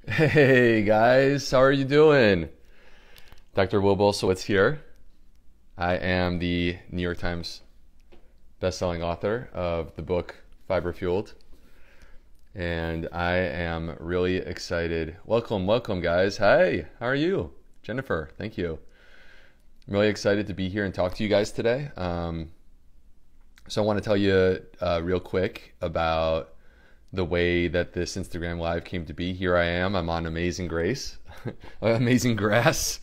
Hey guys, how are you doing? Dr. Bulsiewicz here. I am the New York Times bestselling author of the book Fiber Fueled, and I am really excited. Welcome, guys. Hey, how are you? Jennifer, thank you. I'm really excited to be here and talk to you guys today. So I want to tell you real quick about the way that this Instagram Live came to be. Here I am. I'm on Amazing Grace, Amazing Grass,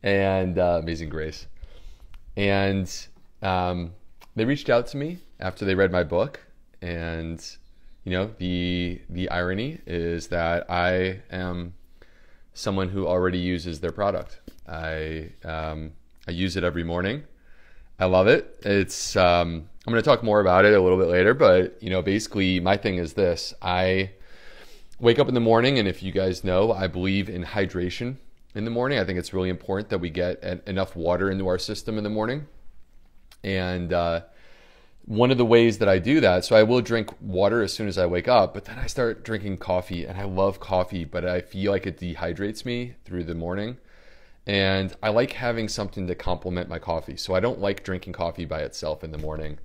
and Amazing Grace. And they reached out to me after they read my book, and the irony is that I am someone who already uses their product. I use it every morning. I love it. I'm going to talk more about it a little bit later, but basically my thing is this. I wake up in the morning, and if you guys know, I believe in hydration in the morning. I think it's really important that we get enough water into our system in the morning. And one of the ways that I do that, so I will drink water as soon as I wake up, but then I start drinking coffee, and I love coffee, but I feel like it dehydrates me through the morning. And I like having something to complement my coffee. So I don't like drinking coffee by itself in the morning.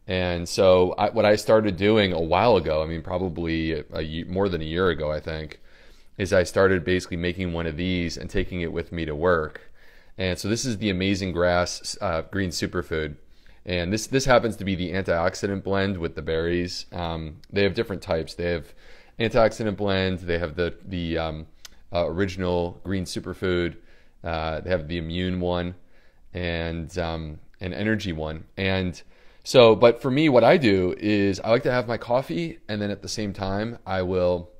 And so what I started doing a while ago, I mean, probably more than a year ago, I think, is I started basically making one of these and taking it with me to work. And so this is the Amazing Grass green superfood. And this happens to be the antioxidant blend with the berries. They have different types. They have antioxidant blend. They have the original green superfood. They have the immune one and an energy one. And so, but for me, what I do is I like to have my coffee, and then at the same time, I will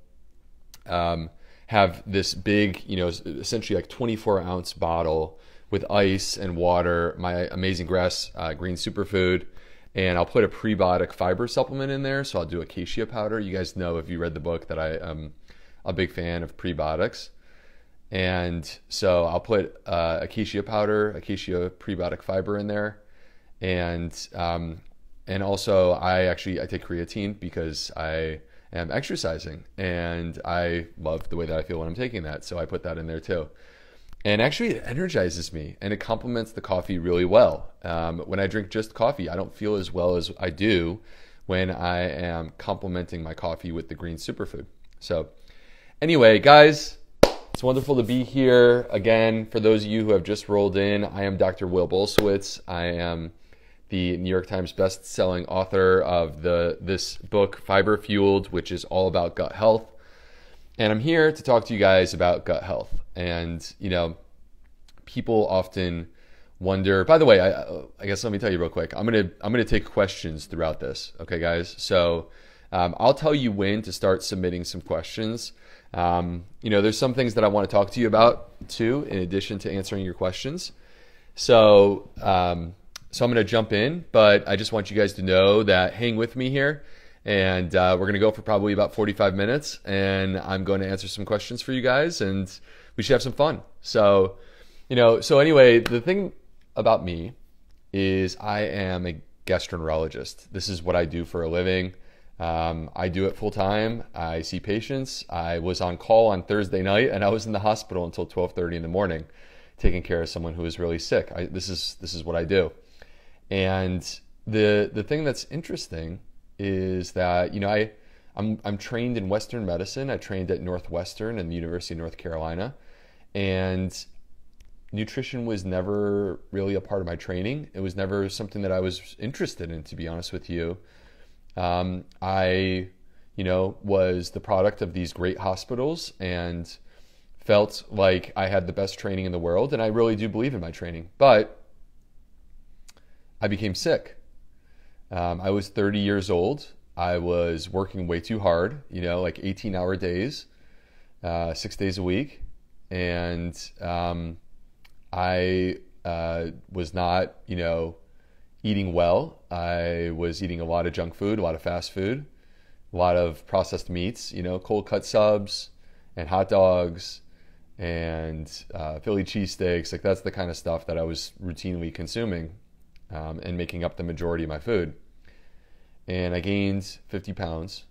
have this big, essentially like 24-ounce bottle with ice and water, my Amazing Grass green superfood, and I'll put a prebiotic fiber supplement in there. So I'll do acacia powder. You guys know, if you read the book, that I am a big fan of prebiotics. And so I'll put acacia powder, acacia prebiotic fiber in there. And also I take creatine because I am exercising, and I love the way that I feel when I'm taking that. So I put that in there too. And actually it energizes me, and it complements the coffee really well. When I drink just coffee, I don't feel as well as I do when I am complementing my coffee with the green superfood. So anyway, guys, it's wonderful to be here again. For those of you who have just rolled in, I am Dr. Will Bulsiewicz. I am the New York Times best-selling author of this book, Fiber Fueled, which is all about gut health. And I'm here to talk to you guys about gut health. And, people often wonder, by the way, I guess let me tell you real quick, I'm gonna take questions throughout this. Okay, guys? So I'll tell you when to start submitting some questions. There's some things that I want to talk to you about too, in addition to answering your questions. So I'm going to jump in, but I just want you guys to know that hang with me here, and we're going to go for probably about 45 minutes, and I'm going to answer some questions for you guys, and we should have some fun. So, so anyway, the thing about me is I am a gastroenterologist. This is what I do for a living. I do it full time. I see patients. I was on call on Thursday night, and I was in the hospital until 12:30 in the morning, taking care of someone who was really sick. This is what I do. And the thing that's interesting is that I'm trained in Western medicine. I trained at Northwestern and the University of North Carolina, and nutrition was never really a part of my training. It was never something that I was interested in, to be honest with you. I was the product of these great hospitals and felt like I had the best training in the world, and I really do believe in my training. But I became sick. I was 30 years old. I was working way too hard, like 18-hour days, 6 days a week. And I was not, eating well. I was eating a lot of junk food, a lot of fast food, a lot of processed meats, cold cut subs and hot dogs and Philly cheesesteaks. Like, that's the kind of stuff that I was routinely consuming and making up the majority of my food. And I gained 50 pounds.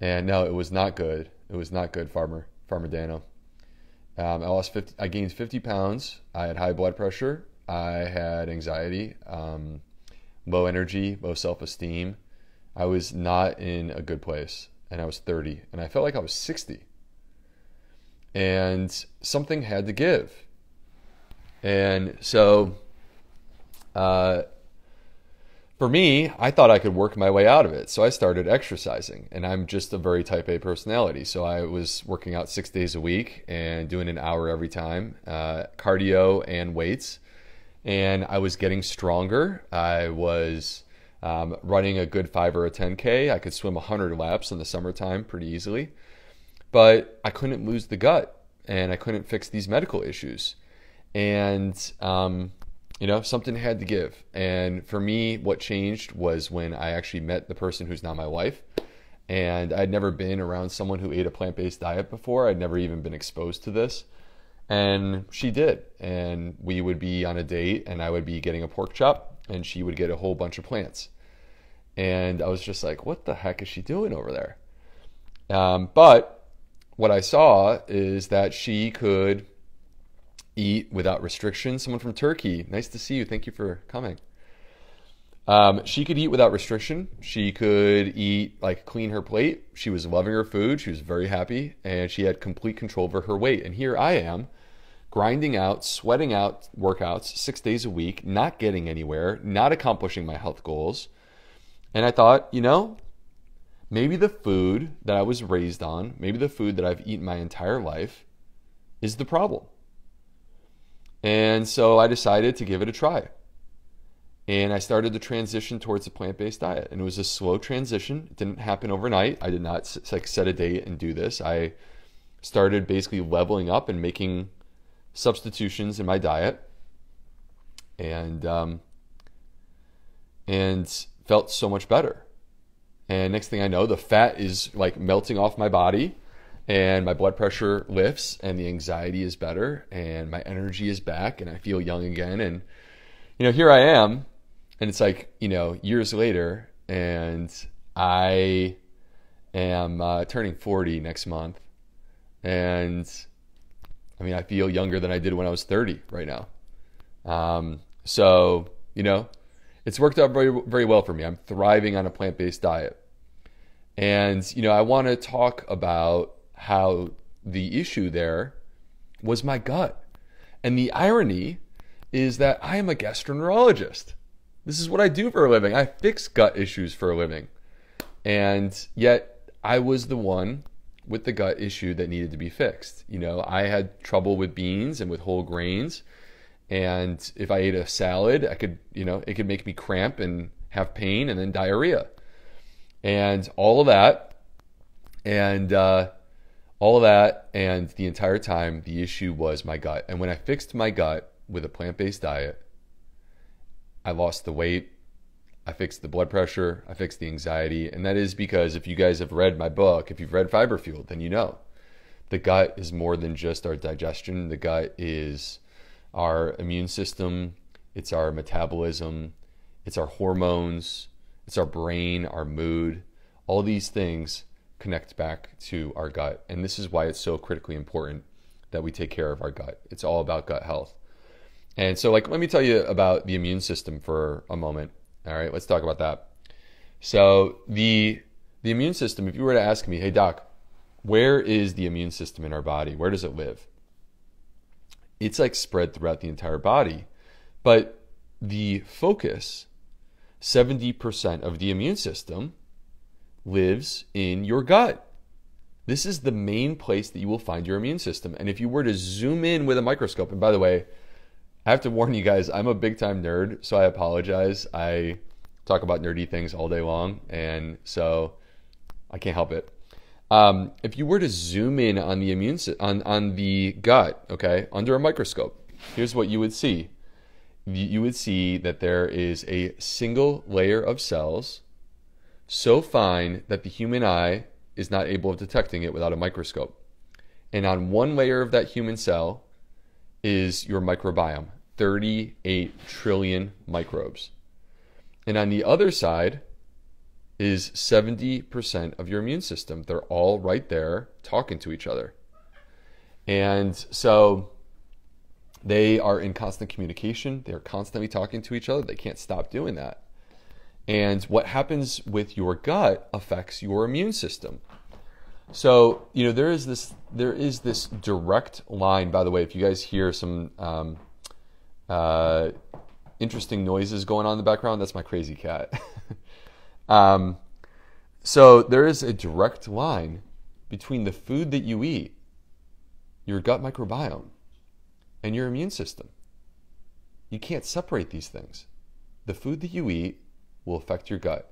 And no, it was not good. It was not good, farmer. Farmadano. I gained 50 pounds. I had high blood pressure. I had anxiety, low energy, low self-esteem. I was not in a good place, and I was 30, and I felt like I was 60. And something had to give. And so, for me, I thought I could work my way out of it. So I started exercising, and I'm just a very type A personality. So I was working out 6 days a week and doing an hour every time, cardio and weights. And I was getting stronger. I was running a good 5 or a 10K. I could swim 100 laps in the summertime pretty easily. But I couldn't lose the gut, and I couldn't fix these medical issues. And, something had to give. And for me, what changed was when I actually met the person who's now my wife. And I'd never been around someone who ate a plant-based diet before. I'd never even been exposed to this. And she did. And we would be on a date, and I would be getting a pork chop, and she would get a whole bunch of plants. And I was just like, what the heck is she doing over there? But what I saw is that she could eat without restriction. Someone from Turkey, nice to see you. Thank you for coming. She could eat without restriction. She could eat, clean her plate. She was loving her food. She was very happy, and she had complete control over her weight. And here I am, grinding out, sweating out workouts 6 days a week, not getting anywhere, not accomplishing my health goals. And I thought, maybe the food that I was raised on, maybe the food that I've eaten my entire life is the problem. And so I decided to give it a try. And I started to transition towards a plant-based diet. And it was a slow transition. It didn't happen overnight. I did not set a date and do this. I started basically leveling up and making substitutions in my diet. And felt so much better. And next thing I know, the fat is melting off my body, and my blood pressure lifts, and the anxiety is better, and my energy is back, and I feel young again. And, here I am, and it's years later, and I am turning 40 next month. And I feel younger than I did when I was 30 right now. So, it's worked out very, very well for me. I'm thriving on a plant-based diet. And, I want to talk about how the issue there was my gut. And the irony is that I am a gastroenterologist. This is what I do for a living. I fix gut issues for a living. And yet I was the one with the gut issue that needed to be fixed. I had trouble with beans and with whole grains. And if I ate a salad, I could, it could make me cramp and have pain and then diarrhea. And all of that, and the entire time, the issue was my gut. And when I fixed my gut with a plant-based diet, I lost the weight, I fixed the blood pressure, I fixed the anxiety. And that is because if you guys have read my book, if you've read Fiber Fueled, then the gut is more than just our digestion. The gut is our immune system, it's our metabolism, it's our hormones, it's our brain, our mood. All these things connect back to our gut. And this is why it's so critically important that we take care of our gut. It's all about gut health. And so let me tell you about the immune system for a moment. All right, let's talk about that. So the immune system, if you were to ask me, hey doc, where is the immune system in our body? Where does it live? It's spread throughout the entire body. But the focus, 70% of the immune system lives in your gut. This is the main place that you will find your immune system. And if you were to zoom in with a microscope, and by the way, I have to warn you guys, I'm a big time nerd, so I apologize. I talk about nerdy things all day long, and so I can't help it. If you were to zoom in on the on the gut, okay, under a microscope, here's what you would see. You would see that there is a single layer of cells so fine that the human eye is not able of detecting it without a microscope. And on one layer of that human cell is your microbiome, 38 trillion microbes. And on the other side is 70% of your immune system. They're all right there talking to each other. And so they are in constant communication. They're constantly talking to each other. They can't stop doing that. And what happens with your gut affects your immune system. So, there is this direct line, by the way, if you guys hear some interesting noises going on in the background, that's my crazy cat. So there is a direct line between the food that you eat, your gut microbiome, and your immune system. You can't separate these things. The food that you eat will affect your gut.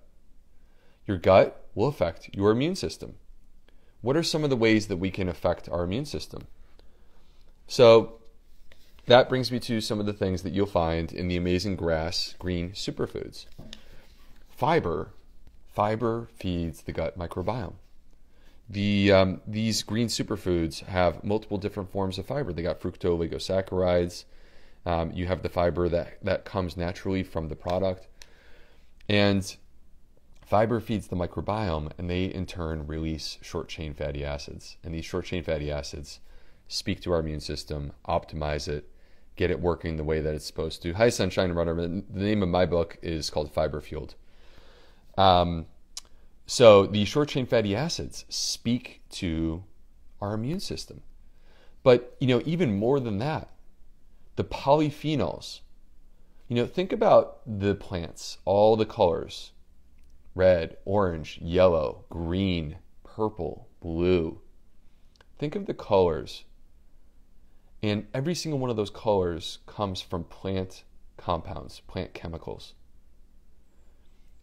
Your gut will affect your immune system. What are some of the ways that we can affect our immune system? So that brings me to some of the things that you'll find in the Amazing Grass green superfoods. Fiber feeds the gut microbiome. These green superfoods have multiple different forms of fiber. They got fructooligosaccharides. You have the fiber that comes naturally from the product. And fiber feeds the microbiome, and they in turn release short-chain fatty acids. And these short-chain fatty acids speak to our immune system, optimize it, get it working the way that it's supposed to. Hi, Sunshine Runner. The name of my book is called Fiber Fueled. So the short-chain fatty acids speak to our immune system. But, even more than that, the polyphenols. Think about the plants, all the colors: red, orange, yellow, green, purple, blue. Think of the colors. And every single one of those colors comes from plant compounds, plant chemicals.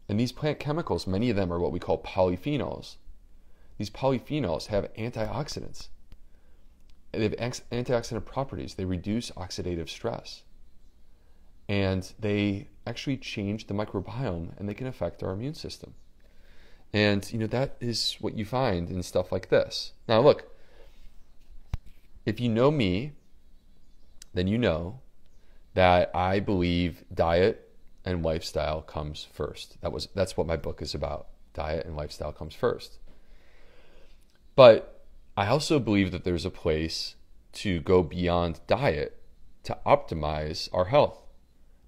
And these plant chemicals, many of them are what we call polyphenols. These polyphenols have antioxidants. They have antioxidant properties. They reduce oxidative stress. And they actually change the microbiome, and they can affect our immune system. And, that is what you find in stuff like this. Now, look, if you know me, then you know that I believe diet and lifestyle comes first. That's what my book is about. Diet and lifestyle comes first. But I also believe that there's a place to go beyond diet to optimize our health.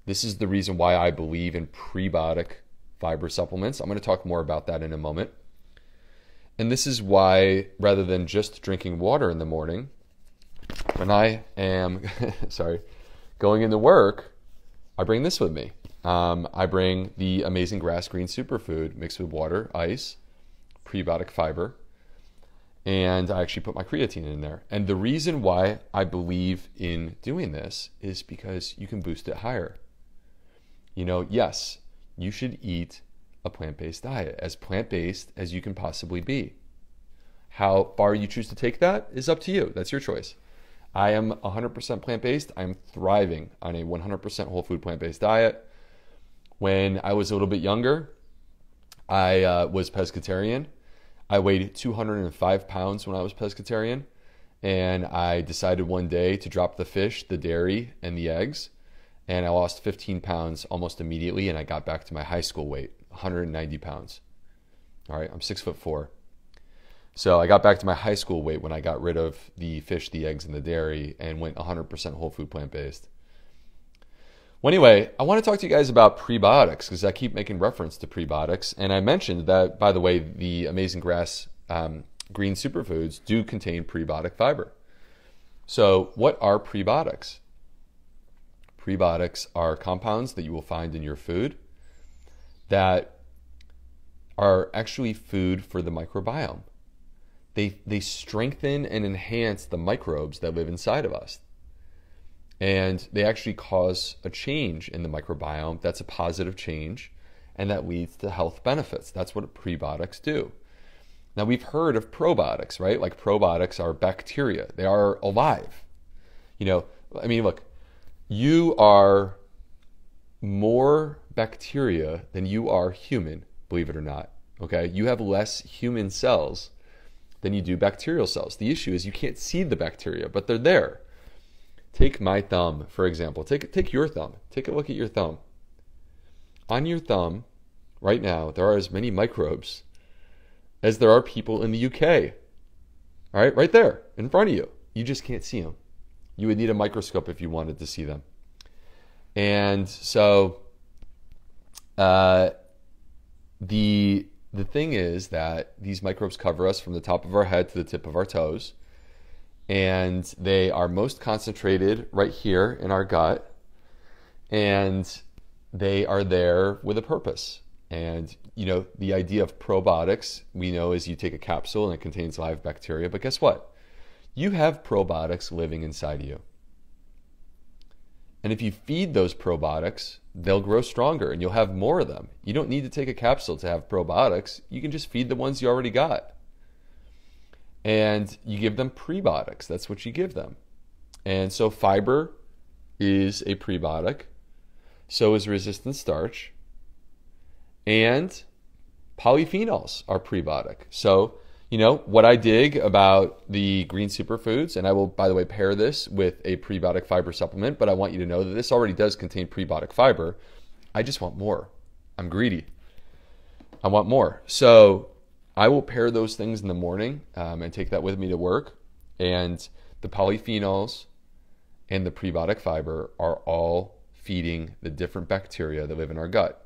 This is the reason why I believe in prebiotic fiber supplements. I'm going to talk more about that in a moment. And this is why, rather than just drinking water in the morning, when I am going into work, I bring this with me. I bring the Amazing Grass Green Superfood mixed with water, ice, prebiotic fiber, and I actually put my creatine in there. And the reason why I believe in doing this is because you can boost it higher. Yes, you should eat a plant-based diet, as plant-based as you can possibly be. How far you choose to take that is up to you. That's your choice. I am 100% plant-based. I'm thriving on a 100% whole food plant-based diet. When I was a little bit younger, I was pescatarian. I weighed 205 pounds when I was pescatarian. And I decided one day to drop the fish, the dairy, and the eggs. And I lost 15 pounds almost immediately, and I got back to my high school weight, 190 pounds. All right, I'm 6'4". So I got back to my high school weight when I got rid of the fish, the eggs, and the dairy and went 100% whole food plant-based. Well, anyway, I want to talk to you guys about prebiotics because I keep making reference to prebiotics. And I mentioned that, by the way, the Amazing Grass green superfoods do contain prebiotic fiber. So what are prebiotics? Prebiotics are compounds that you will find in your food that are actually food for the microbiome. They strengthen and enhance the microbes that live inside of us. And they actually cause a change in the microbiome that's a positive change, and that leads to health benefits. That's what prebiotics do. Now, we've heard of probiotics, right? Like probiotics are bacteria. They are alive. Look, you are more bacteria than you are human, believe it or not. Okay? You have less human cells than you do bacterial cells. The issue is you can't see the bacteria, but they're there. Take my thumb, for example. Take your thumb. Take a look at your thumb. On your thumb, right now, there are as many microbes as there are people in the UK. All right, right there, in front of you. You just can't see them. You would need a microscope if you wanted to see them. And so the thing is that these microbes cover us from the top of our head to the tip of our toes. And they are most concentrated right here in our gut. And they are there with a purpose. And, the idea of probiotics, we know, is you take a capsule and it contains live bacteria. But guess what? You have probiotics living inside of you. And if you feed those probiotics, they'll grow stronger and you'll have more of them. You don't need to take a capsule to have probiotics. You can just feed the ones you already got. And you give them prebiotics. That's what you give them. And so fiber is a prebiotic. So is resistant starch. And polyphenols are prebiotic. So, what I dig about the green superfoods, and I will, by the way, pair this with a prebiotic fiber supplement, but I want you to know that this already does contain prebiotic fiber. I just want more. I'm greedy. I want more. So I will pair those things in the morning and take that with me to work. And the polyphenols and the prebiotic fiber are all feeding the different bacteria that live in our gut.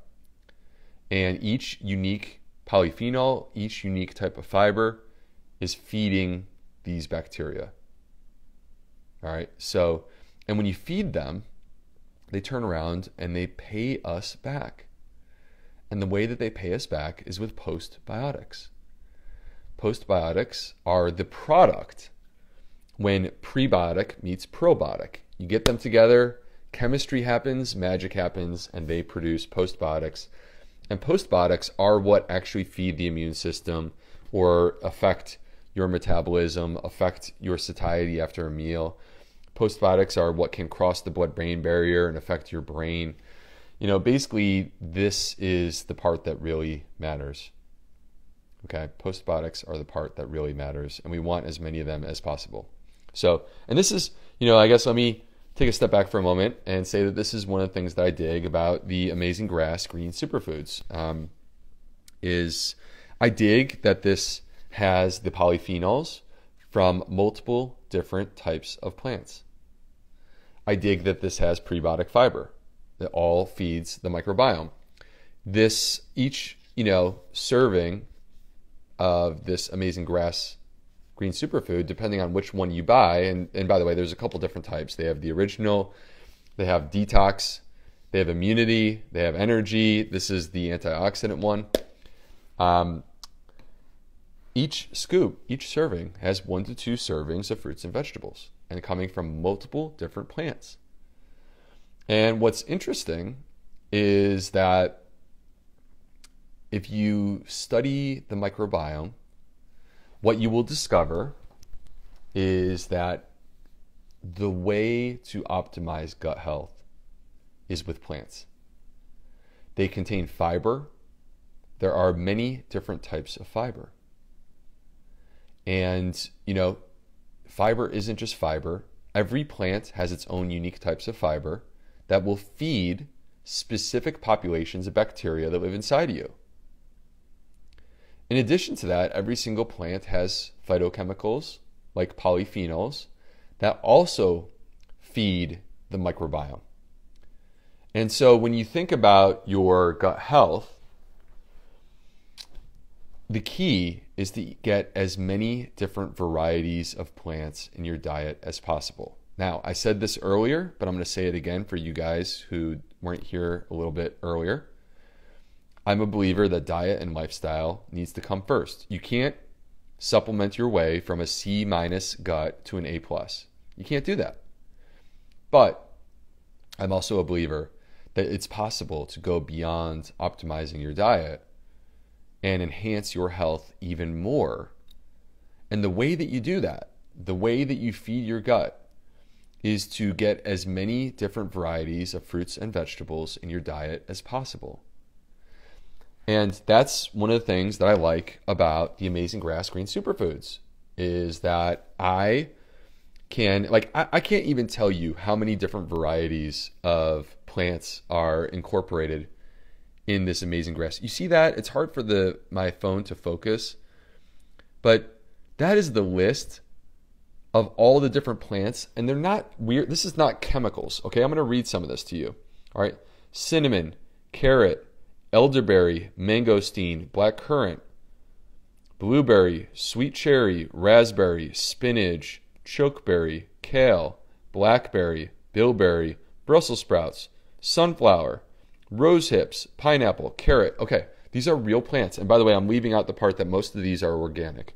And each unique polyphenol, each unique type of fiber is feeding these bacteria. All right. So, and when you feed them, they turn around and they pay us back. And the way that they pay us back is with postbiotics. Postbiotics are the product when prebiotic meets probiotic. You get them together, chemistry happens, magic happens, and they produce postbiotics. And postbiotics are what actually feed the immune system or affect your metabolism, affect your satiety after a meal. Postbiotics are what can cross the blood-brain barrier and affect your brain. Basically, this is the part that really matters. Okay, postbiotics are the part that really matters, and we want as many of them as possible. So, and this is, I guess let me take a step back for a moment and say that this is one of the things that I dig about the Amazing Grass green superfoods. Is I dig that this has the polyphenols from multiple different types of plants. I dig that this has prebiotic fiber that all feeds the microbiome. Each serving of this Amazing Grass green superfood, depending on which one you buy, and by the way, there's a couple different types. They have the original, they have detox, they have immunity, they have energy. This is the antioxidant one. Each serving has 1 to 2 servings of fruits and vegetables, and coming from multiple different plants. And what's interesting is that if you study the microbiome, what you will discover is that the way to optimize gut health is with plants. They contain fiber. There are many different types of fiber. And, fiber isn't just fiber. Every plant has its own unique types of fiber that will feed specific populations of bacteria that live inside of you. In addition to that, every single plant has phytochemicals like polyphenols that also feed the microbiome. And so when you think about your gut health, the key is to get as many different varieties of plants in your diet as possible. Now, I said this earlier, but I'm going to say it again for you guys who weren't here a little bit earlier. I'm a believer that diet and lifestyle needs to come first. You can't supplement your way from a C- gut to an A+. You can't do that. But I'm also a believer that it's possible to go beyond optimizing your diet and enhance your health even more. And the way that you do that, the way that you feed your gut, is to get as many different varieties of fruits and vegetables in your diet as possible. And that's one of the things that I like about the Amazing Grass Green Superfoods, is that I can't even tell you how many different varieties of plants are incorporated in this Amazing Grass. You see that? It's hard for my phone to focus, but that is the list of all the different plants, and they're not weird. This is not chemicals, okay? I'm going to read some of this to you. All right. Cinnamon, carrot, elderberry, mangosteen, blackcurrant, blueberry, sweet cherry, raspberry, spinach, chokeberry, kale, blackberry, bilberry, Brussels sprouts, sunflower, rose hips, pineapple, carrot. Okay, these are real plants. And by the way, I'm leaving out the part that most of these are organic.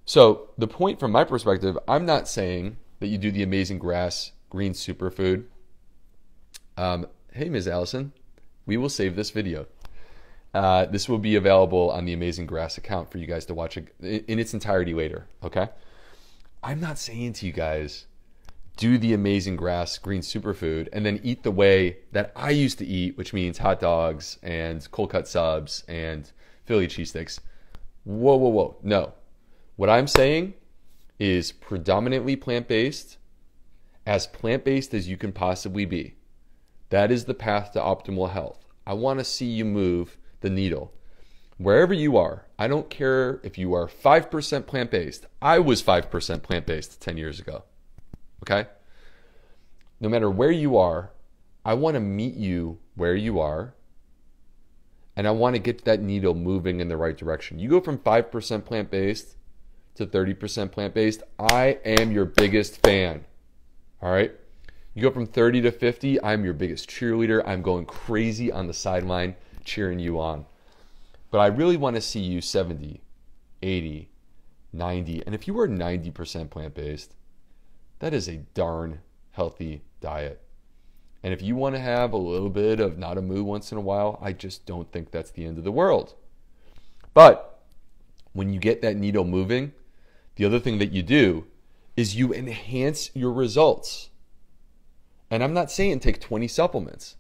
So the point from my perspective, I'm not saying that you do the Amazing Grass green superfood. Hey, Ms. Allison, we will save this video. This will be available on the Amazing Grass account for you guys to watch it in its entirety later, okay? I'm not saying to you guys, do the Amazing Grass green superfood and then eat the way that I used to eat, which means hot dogs and cold cut subs and Philly cheesesteaks. Whoa, whoa, whoa. No. What I'm saying is predominantly plant-based, as plant-based as you can possibly be. That is the path to optimal health. I want to see you move the needle. Wherever you are, I don't care if you are 5% plant-based. I was 5% plant-based 10 years ago. Okay? No matter where you are, I want to meet you where you are, and I want to get that needle moving in the right direction. You go from 5% plant-based to 30% plant-based, I am your biggest fan. All right? You go from 30 to 50, I'm your biggest cheerleader. I'm going crazy on the sideline cheering you on. But I really want to see you 70, 80, 90. And if you are 90% plant-based, that is a darn healthy diet. And if you want to have a little bit of not a moo once in a while, I just don't think that's the end of the world. But when you get that needle moving, the other thing that you do is you enhance your results. And I'm not saying take 20 supplements.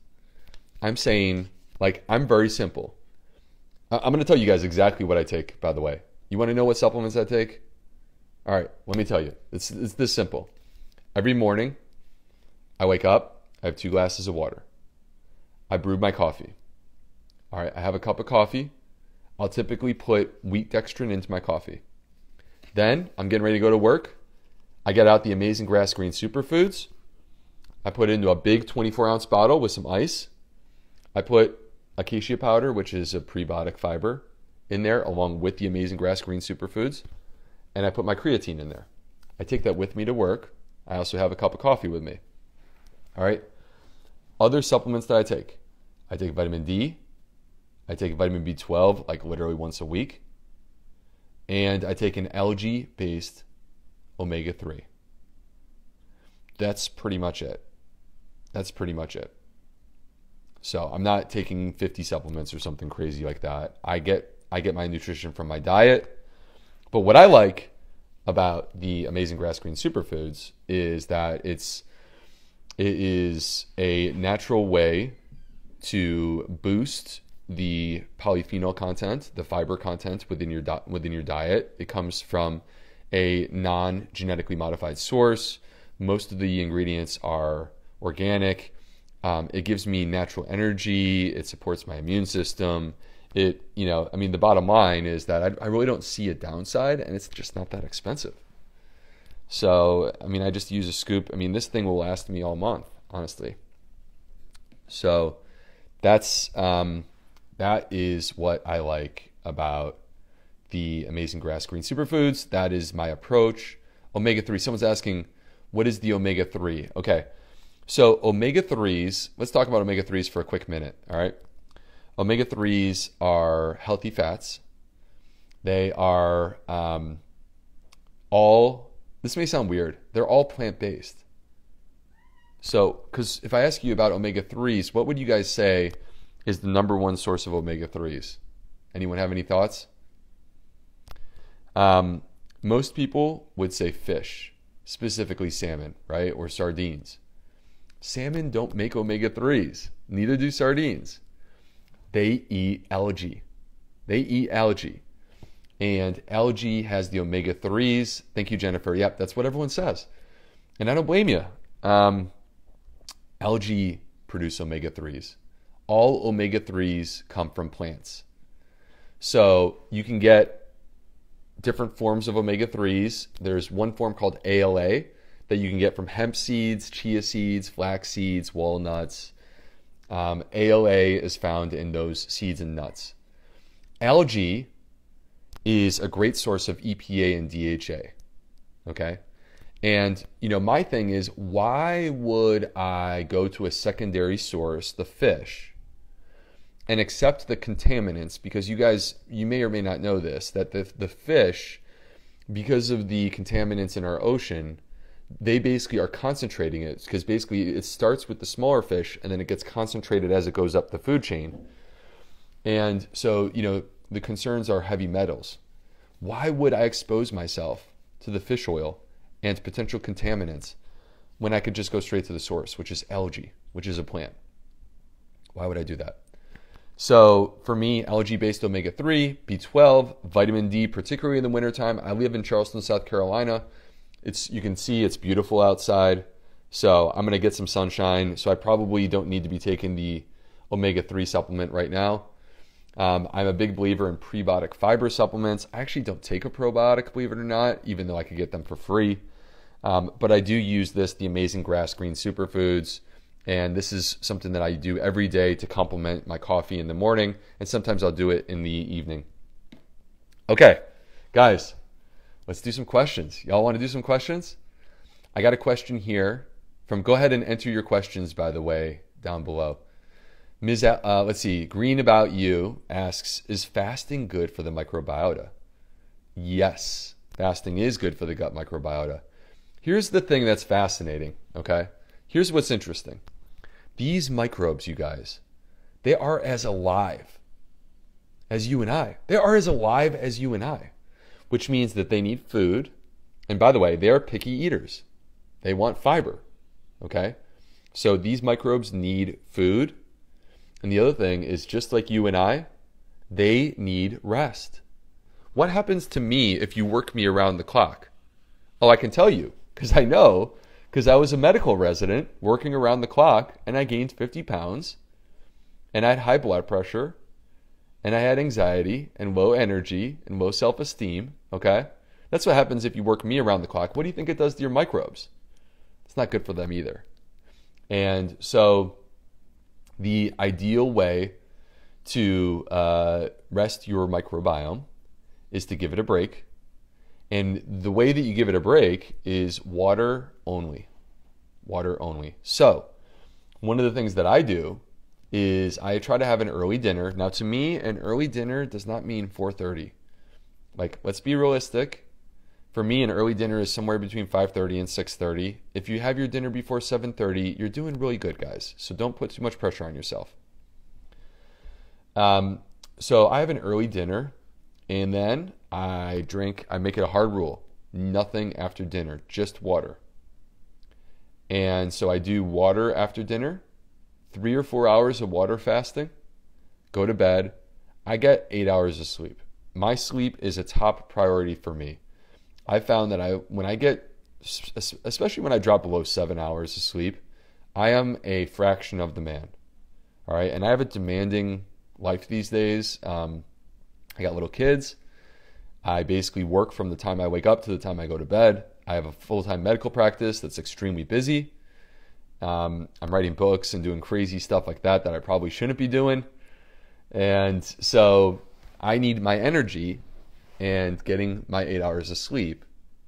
I'm saying, like, I'm very simple. I'm going to tell you guys exactly what I take, by the way. You want to know what supplements I take? All right, let me tell you. It's this simple. Every morning, I wake up, I have 2 glasses of water. I brew my coffee. All right, I have a cup of coffee. I'll typically put wheat dextrin into my coffee. Then, I'm getting ready to go to work. I get out the Amazing Grass Green Superfoods. I put it into a big 24-ounce bottle with some ice. I put acacia powder, which is a prebiotic fiber, in there along with the Amazing Grass Green Superfoods. And I put my creatine in there. I take that with me to work. I also have a cup of coffee with me. All right. Other supplements that I take vitamin D. I take vitamin B12 like literally once a week. And I take an algae-based omega-3. That's pretty much it. So I'm not taking 50 supplements or something crazy like that. I get my nutrition from my diet. But what I like about the Amazing Grass Green Superfoods is that it is a natural way to boost the polyphenol content, the fiber content within your diet. It comes from a non-genetically modified source. Most of the ingredients are organic. It gives me natural energy. It supports my immune system. The bottom line is that I really don't see a downside, and it's just not that expensive. So, I just use a scoop. This thing will last me all month, honestly. So that is what I like about the Amazing Grass Green Superfoods. That is my approach. Omega-3. Someone's asking, what is the omega-3? Okay. So omega-3s, let's talk about omega-3s for a quick minute, all right? Omega-3s are healthy fats. They are this may sound weird, they're all plant-based. So, because if I ask you about omega-3s, what would you guys say is the number one source of omega-3s? Anyone have any thoughts? Most people would say fish, specifically salmon, right? Or sardines. Salmon don't make omega-3s. Neither do sardines. They eat algae. And algae has the omega-3s. Thank you, Jennifer. Yep, that's what everyone says. And I don't blame you. Algae produce omega-3s. All omega-3s come from plants. So you can get different forms of omega-3s. There's one form called ALA that you can get from hemp seeds, chia seeds, flax seeds, walnuts. ALA is found in those seeds and nuts. Algae is a great source of EPA and DHA. Okay? And, my thing is, why would I go to a secondary source, the fish, and accept the contaminants? Because you may or may not know this, that the fish, because of the contaminants in our ocean, they basically are concentrating it, because basically it starts with the smaller fish and then it gets concentrated as it goes up the food chain. And so, the concerns are heavy metals. Why would I expose myself to the fish oil and potential contaminants when I could just go straight to the source, which is algae, which is a plant? Why would I do that? So for me, algae-based omega-3, B12, vitamin D, particularly in the wintertime. I live in Charleston, South Carolina. You can see it's beautiful outside. So I'm going to get some sunshine. So I probably don't need to be taking the omega-3 supplement right now. I'm a big believer in prebiotic fiber supplements. I actually don't take a probiotic, believe it or not, even though I could get them for free. But I do use the Amazing Grass Green Superfoods. And this is something that I do every day to complement my coffee in the morning. And sometimes I'll do it in the evening. Okay, guys, let's do some questions. Y'all want to do some questions? I got a question here go ahead and enter your questions, by the way, down below. Let's see, Green About You asks, is fasting good for the microbiota? Yes, fasting is good for the gut microbiota. Here's the thing that's fascinating, okay? Here's what's interesting. These microbes, you guys, they are as alive as you and I. They are as alive as you and I, which means that they need food. And by the way, they are picky eaters. They want fiber, okay? So these microbes need food. And the other thing is, just like you and I, they need rest. What happens to me if you work me around the clock? Oh, I can tell you, because I know, because I was a medical resident working around the clock, and I gained 50 pounds, and I had high blood pressure, and I had anxiety, and low energy, and low self-esteem, okay? That's what happens if you work me around the clock. What do you think it does to your microbes? It's not good for them either. And so the ideal way to rest your microbiome is to give it a break. And the way that you give it a break is water only. Water only. So one of the things that I do is I try to have an early dinner. Now, to me, an early dinner does not mean 4:30. Like, let's be realistic. For me, an early dinner is somewhere between 5:30 and 6:30. If you have your dinner before 7:30, you're doing really good, guys. So don't put too much pressure on yourself. So I have an early dinner, and then I make it a hard rule. Nothing after dinner, just water. And so I do water after dinner, 3 or 4 hours of water fasting, go to bed. I get 8 hours of sleep. My sleep is a top priority for me. I found that when I get, especially when I drop below 7 hours of sleep, I am a fraction of the man. All right. And I have a demanding life these days. I got little kids. I basically work from the time I wake up to the time I go to bed. I have a full-time medical practice that's extremely busy. I'm writing books and doing crazy stuff like that I probably shouldn't be doing. And so I need my energy, and getting my 8 hours of sleep,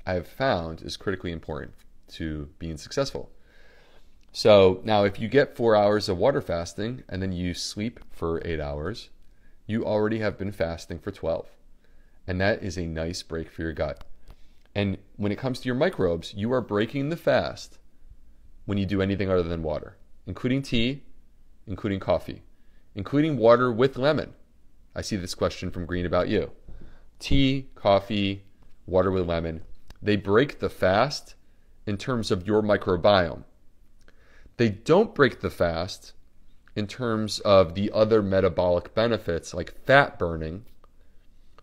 I've found, is critically important to being successful. So now if you get 4 hours of water fasting and then you sleep for 8 hours, you already have been fasting for 12. And that is a nice break for your gut. And when it comes to your microbes, you are breaking the fast when you do anything other than water, including tea, including coffee, including water with lemon. I see this question from Green About You. Tea, coffee, water with lemon, they break the fast in terms of your microbiome. They don't break the fast in terms of the other metabolic benefits like fat burning.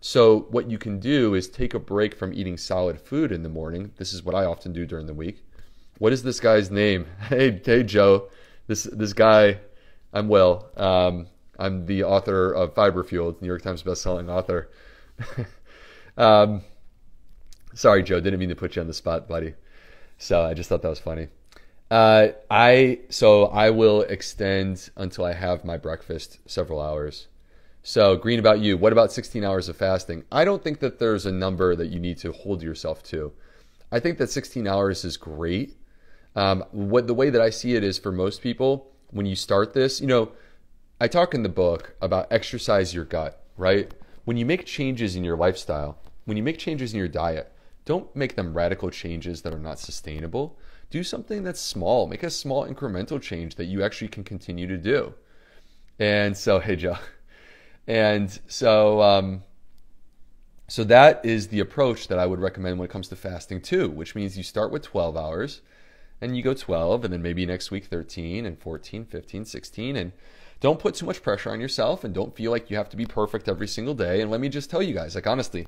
So what you can do is take a break from eating solid food in the morning. This is what I often do during the week. What is this guy's name? Hey Joe. This guy, I'm Will. I'm the author of Fiber Fueled, New York Times bestselling author. Sorry, Joe, didn't mean to put you on the spot, buddy. So I just thought that was funny. I will extend until I have my breakfast several hours. So Green, about you, what about 16 hours of fasting? I don't think that there's a number that you need to hold yourself to. I think that 16 hours is great. The way that I see it is, for most people, when you start this, I talk in the book about exercise your gut, right? When you make changes in your lifestyle, when you make changes in your diet, don't make them radical changes that are not sustainable. Do something that's small. Make a small incremental change that you actually can continue to do. And so, hey, Joe. And so that is the approach that I would recommend when it comes to fasting too, which means you start with 12 hours and you go 12, and then maybe next week 13 and 14, 15, 16. And don't put too much pressure on yourself, and don't feel like you have to be perfect every single day. And let me just tell you guys, like, honestly,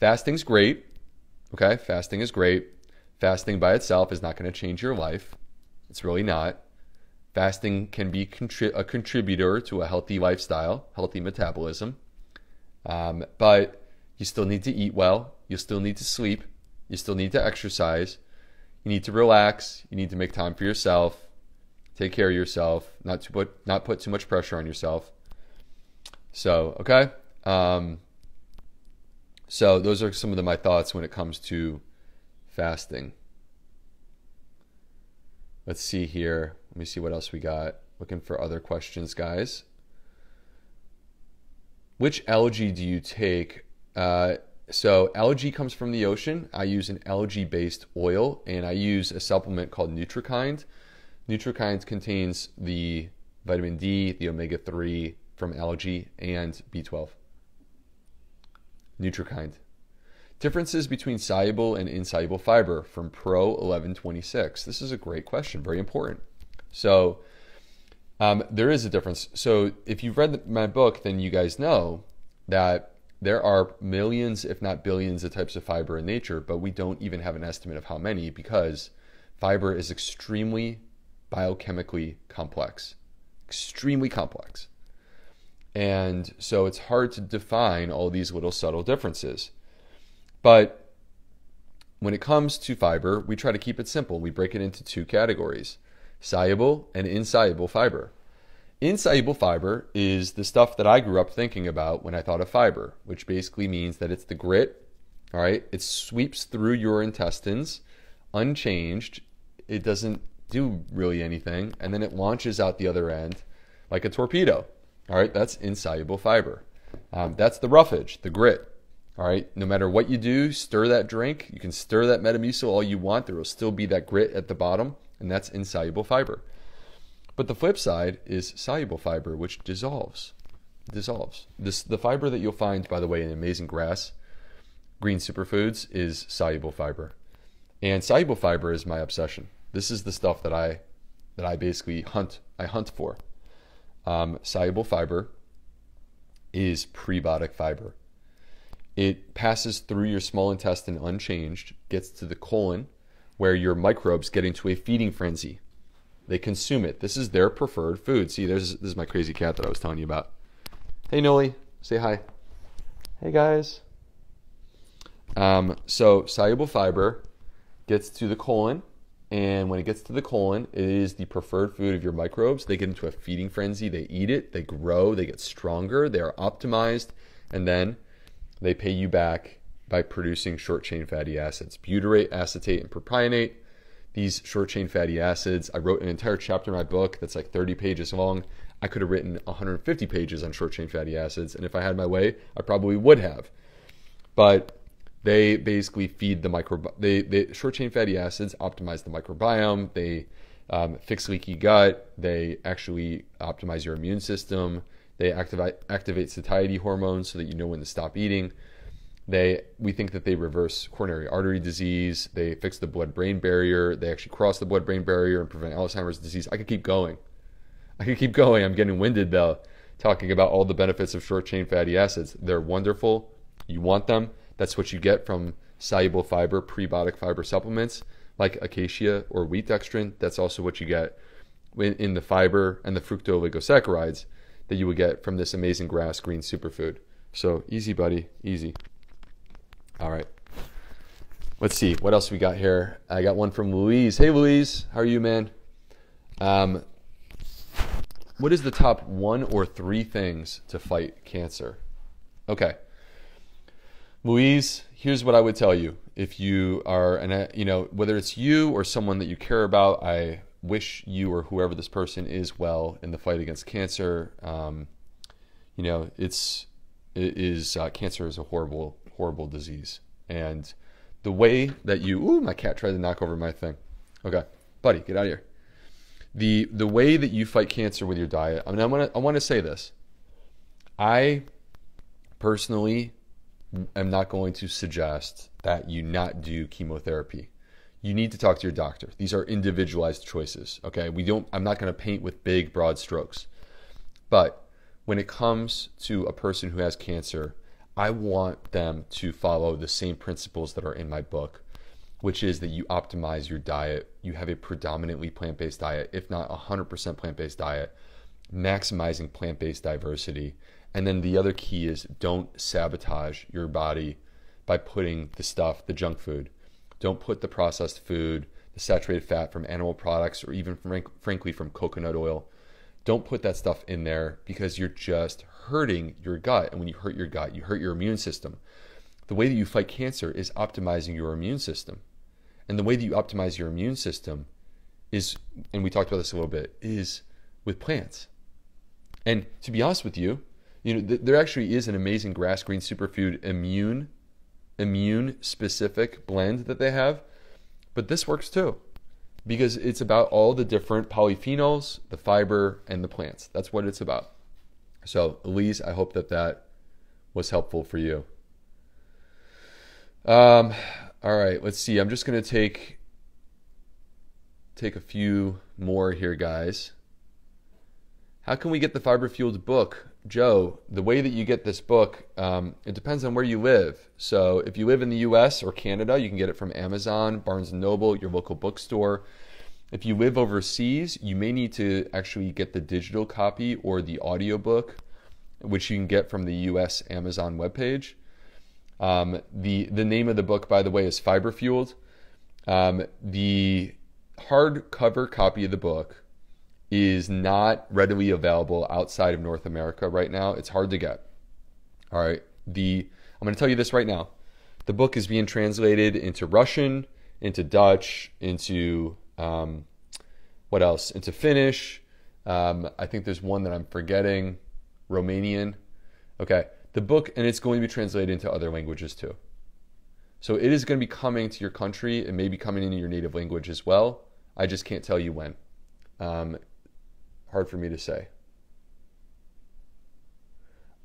fasting's great. Okay, fasting is great. Fasting by itself is not going to change your life. It's really not. Fasting can be a contributor to a healthy lifestyle, healthy metabolism. But you still need to eat well. You still need to sleep. You still need to exercise. You need to relax. You need to make time for yourself. Take care of yourself. Not put too much pressure on yourself. So, okay. So those are some of my thoughts when it comes to fasting. Let's see here. Let me see what else we got. Looking for other questions, guys. Which algae do you take? So algae comes from the ocean. I use an algae-based oil, and I use a supplement called Nutrikind. Nutrikind contains the vitamin D, the omega-3 from algae, and B12. Nutrikind. Differences between soluble and insoluble fiber from Pro 1126. This is a great question, very important. So there is a difference. So if you've read my book, then you guys know that there are millions, if not billions, of types of fiber in nature, but we don't even have an estimate of how many, because fiber is extremely biochemically complex. Extremely complex. And so it's hard to define all these little subtle differences. But when it comes to fiber, we try to keep it simple. We break it into two categories: soluble and insoluble fiber. Insoluble fiber is the stuff that I grew up thinking about when I thought of fiber, which basically means that it's the grit, all right? It sweeps through your intestines unchanged. It doesn't do really anything, and then it launches out the other end like a torpedo, all right? That's insoluble fiber. That's the roughage, the grit. All right, no matter what you do, stir that drink. You can stir that Metamucil all you want. There will still be that grit at the bottom, and that's insoluble fiber. But the flip side is soluble fiber, which dissolves. The fiber that you'll find, by the way, in Amazing Grass, green superfoods, is soluble fiber. And soluble fiber is my obsession. This is the stuff that I basically hunt for. Soluble fiber is prebiotic fiber. It passes through your small intestine unchanged, gets to the colon, where your microbes get into a feeding frenzy. They consume it. This is their preferred food. See, this is my crazy cat that I was telling you about. Hey, Noli, say hi. Hey, guys. So soluble fiber gets to the colon, and when it gets to the colon, it is the preferred food of your microbes. They get into a feeding frenzy. They eat it. They grow. They get stronger. They are optimized, and then they pay you back by producing short-chain fatty acids, butyrate, acetate, and propionate. These short-chain fatty acids, I wrote an entire chapter in my book that's like 30 pages long. I could have written 150 pages on short-chain fatty acids, and if I had my way, I probably would have. But they basically feed the short-chain fatty acids optimize the microbiome. They fix leaky gut. They actually optimize your immune system. They activate satiety hormones so that you know when to stop eating. We think that they reverse coronary artery disease. They fix the blood-brain barrier. They actually cross the blood-brain barrier and prevent Alzheimer's disease. I could keep going. I'm getting winded, though, talking about all the benefits of short-chain fatty acids. They're wonderful. You want them. That's what you get from soluble fiber, prebiotic fiber supplements like acacia or wheat dextrin. That's also what you get in the fiber and the fructooligosaccharides that you would get from this Amazing Grass green superfood. So easy, buddy, easy. All right. Let's see, what else we got here? I got one from Louise. Hey, Louise, how are you, man? What is the top 1 or 3 things to fight cancer? Okay. Louise, here's what I would tell you. If you are, whether it's you or someone that you care about, I wish you or whoever this person is well in the fight against cancer. Cancer is a horrible, horrible disease. And the way that my cat tried to knock over my thing. Okay, buddy, get out of here. The way that you fight cancer with your diet, I want to say this. I personally am not going to suggest that you not do chemotherapy. You need to talk to your doctor. These are individualized choices, okay? I'm not going to paint with big, broad strokes. But when it comes to a person who has cancer, I want them to follow the same principles that are in my book, which is that you optimize your diet. You have a predominantly plant-based diet, if not 100% plant-based diet, maximizing plant-based diversity. And then the other key is don't sabotage your body by putting the junk food. Don't put the processed food, the saturated fat from animal products, or even frankly from coconut oil. Don't put that stuff in there because you're just hurting your gut. And when you hurt your gut, you hurt your immune system. The way that you fight cancer is optimizing your immune system. And the way that you optimize your immune system is, and we talked about this a little bit, is with plants. And to be honest with you, there actually is an amazing grass green superfood immune specific blend that they have, but this works too because it's about all the different polyphenols, the fiber, and the plants. That's what it's about. So, Elise, I hope that was helpful for you. All right, let's see. I'm just going to take a few more here, guys. How can we get the Fiber Fueled book? Joe, the way that you get this book, it depends on where you live. So if you live in the US or Canada, you can get it from Amazon, Barnes & Noble, your local bookstore. If you live overseas, you may need to actually get the digital copy or the audiobook, which you can get from the US Amazon webpage. The name of the book, by the way, is Fiber Fueled. The hardcover copy of the book is not readily available outside of North America right now. It's hard to get. All right. I'm going to tell you this right now. The book is being translated into Russian, into Dutch, into what else? Into Finnish. I think there's one that I'm forgetting. Romanian. Okay. The book, and it's going to be translated into other languages too. So it is going to be coming to your country. It may be coming into your native language as well. I just can't tell you when. Hard for me to say.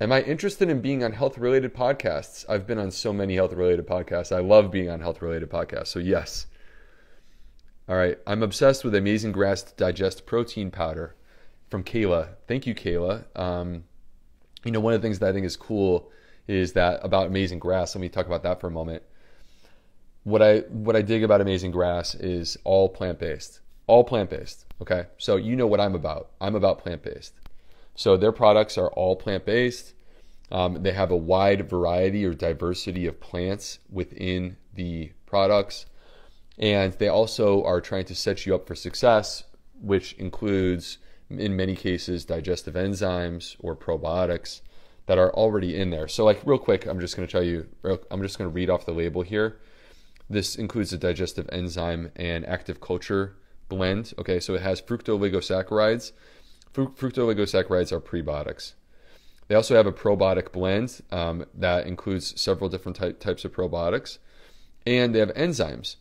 Am I interested in being on health-related podcasts? I've been on so many health-related podcasts. I love being on health-related podcasts, so yes. All right, I'm obsessed with Amazing Grass Digest Protein Powder from Kayla. Thank you, Kayla. One of the things that I think is cool is that about Amazing Grass, let me talk about that for a moment. What I dig about Amazing Grass is all plant-based. All plant-based, okay? So you know what I'm about. I'm about plant-based. So their products are all plant-based. They have a wide variety or diversity of plants within the products. And they also are trying to set you up for success, which includes, in many cases, digestive enzymes or probiotics that are already in there. So real quick, I'm just going to read off the label here. This includes a digestive enzyme and active culture blend. Okay, so it has fructooligosaccharides. Fructooligosaccharides are prebiotics. They also have a probiotic blend that includes several different types of probiotics. And they have enzymes.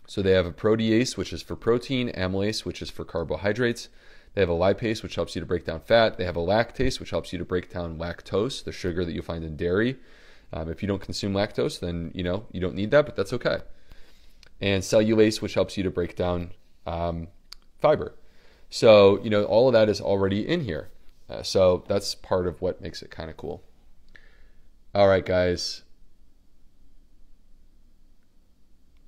So they have a protease, which is for protein, amylase, which is for carbohydrates. They have a lipase, which helps you to break down fat. They have a lactase, which helps you to break down lactose, the sugar that you find in dairy. If you don't consume lactose, then you don't need that, but that's okay. And cellulase, which helps you to break down fiber. So, all of that is already in here. So that's part of what makes it kind of cool. All right, guys.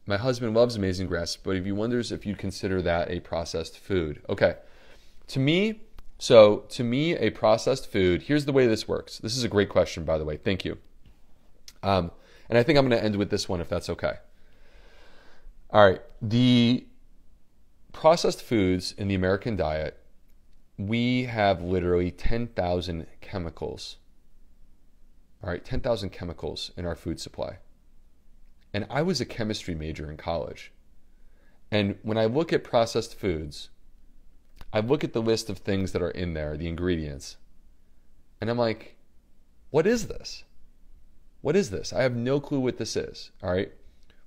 My husband loves Amazing Grass, but he wonders if you'd consider that a processed food. Okay. To me, a processed food, here's the way this works. This is a great question, by the way. Thank you. And I think I'm going to end with this one, if that's okay. All right. The processed foods in the American diet, we have literally 10,000 chemicals. All right, 10,000 chemicals in our food supply. And I was a chemistry major in college. And when I look at processed foods, I look at the list of things that are in there, the ingredients, and I'm like, what is this? What is this? I have no clue what this is, all right?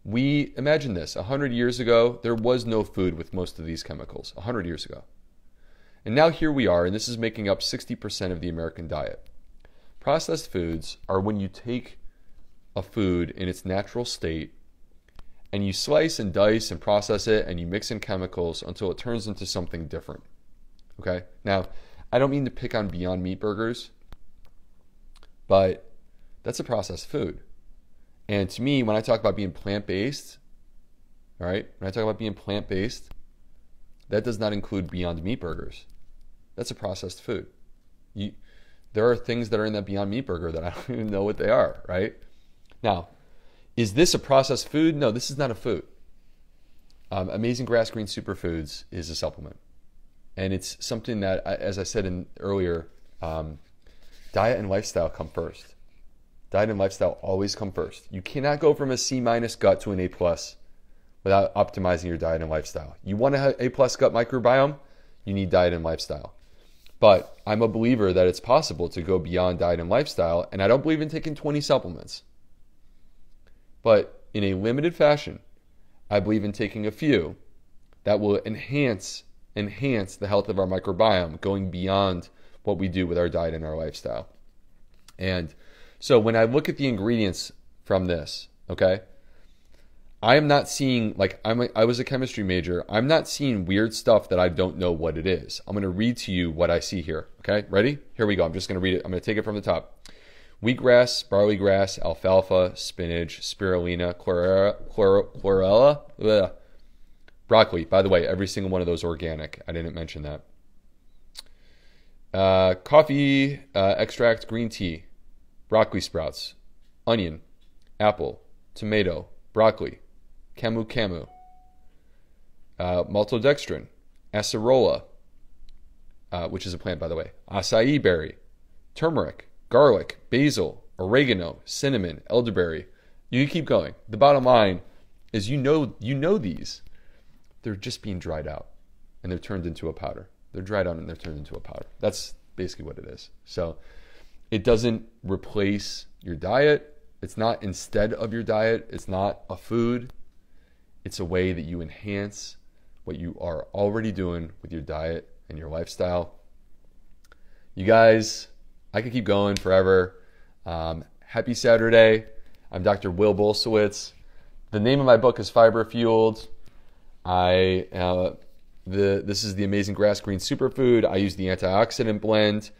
We imagine this, 100 years ago, there was no food with most of these chemicals, 100 years ago. And now here we are, and this is making up 60% of the American diet. Processed foods are when you take a food in its natural state and you slice and dice and process it and you mix in chemicals until it turns into something different. Okay? Now, I don't mean to pick on Beyond Meat burgers, but that's a processed food. And to me, when I talk about being plant-based, all right, when I talk about being plant-based, that does not include Beyond Meat burgers. That's a processed food. There are things that are in that Beyond Meat burger that I don't even know what they are, right? Now, is this a processed food? No, this is not a food. Amazing Grass Green Superfoods is a supplement. And it's something that, as I said earlier, diet and lifestyle come first. Diet and lifestyle always come first. You cannot go from a C- gut to an A+ without optimizing your diet and lifestyle. You want to have A+ gut microbiome, you need diet and lifestyle. But I'm a believer that it's possible to go beyond diet and lifestyle, and I don't believe in taking 20 supplements. But in a limited fashion, I believe in taking a few that will enhance the health of our microbiome, going beyond what we do with our diet and our lifestyle. And so when I look at the ingredients from this, okay, I am not seeing, like, I was a chemistry major. I'm not seeing weird stuff that I don't know what it is. I'm going to read to you what I see here. Okay, ready? Here we go. I'm just going to read it. I'm going to take it from the top. Wheatgrass, barley grass, alfalfa, spinach, spirulina, chlorella, broccoli. By the way, every single one of those organic. I didn't mention that. Coffee extract, green tea, broccoli sprouts, onion, apple, tomato, broccoli, camu, maltodextrin, acerola, which is a plant, by the way, acai berry, turmeric, garlic, basil, oregano, cinnamon, elderberry. You can keep going. The bottom line is you know these. They're just being dried out, and they're turned into a powder. They're dried out and they're turned into a powder. That's basically what it is. So it doesn't replace your diet. It's not instead of your diet. It's not a food. It's a way that you enhance what you are already doing with your diet and your lifestyle. You guys, I could keep going forever. Happy Saturday. I'm Dr. Will Bulsiewicz. The name of my book is Fiber Fueled. This is the Amazing Grass Green Superfood. I use the antioxidant blend.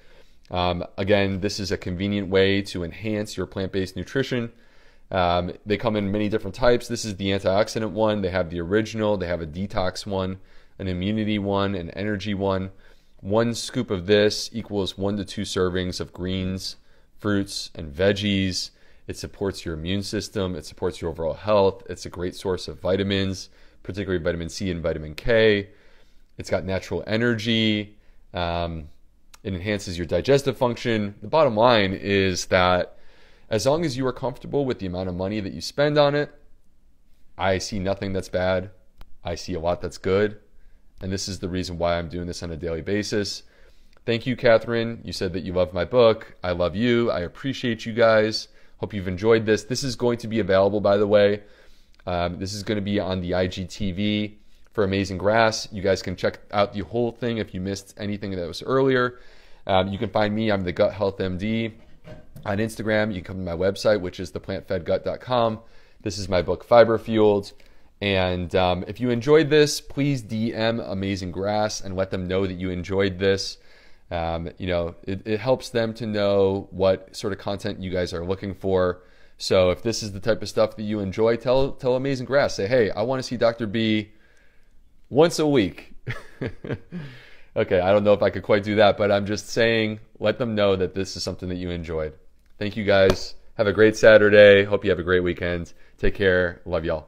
Again, this is a convenient way to enhance your plant-based nutrition. They come in many different types. This is the antioxidant one. They have the original. They have a detox one, an immunity one, an energy one. 1 scoop of this equals 1 to 2 servings of greens, fruits, and veggies. It supports your immune system. It supports your overall health. It's a great source of vitamins, particularly vitamin C and vitamin K. It's got natural energy. It enhances your digestive function. The bottom line is that as long as you are comfortable with the amount of money that you spend on it, I see nothing that's bad. I see a lot that's good. And this is the reason why I'm doing this on a daily basis. Thank you, Catherine. You said that you love my book. I love you. I appreciate you guys. Hope you've enjoyed this. This is going to be available, by the way. This is going to be on the IGTV for Amazing Grass. You guys can check out the whole thing if you missed anything that was earlier. You can find me. I'm the Gut Health MD on Instagram. You can come to my website, which is theplantfedgut.com. This is my book, Fiber Fueled. And if you enjoyed this, please DM Amazing Grass and let them know that you enjoyed this. It helps them to know what sort of content you guys are looking for. So if this is the type of stuff that you enjoy, tell Amazing Grass. Say, hey, I want to see Dr. B once a week. Okay, I don't know if I could quite do that, but I'm just saying, let them know that this is something that you enjoyed. Thank you guys. Have a great Saturday. Hope you have a great weekend. Take care. Love y'all.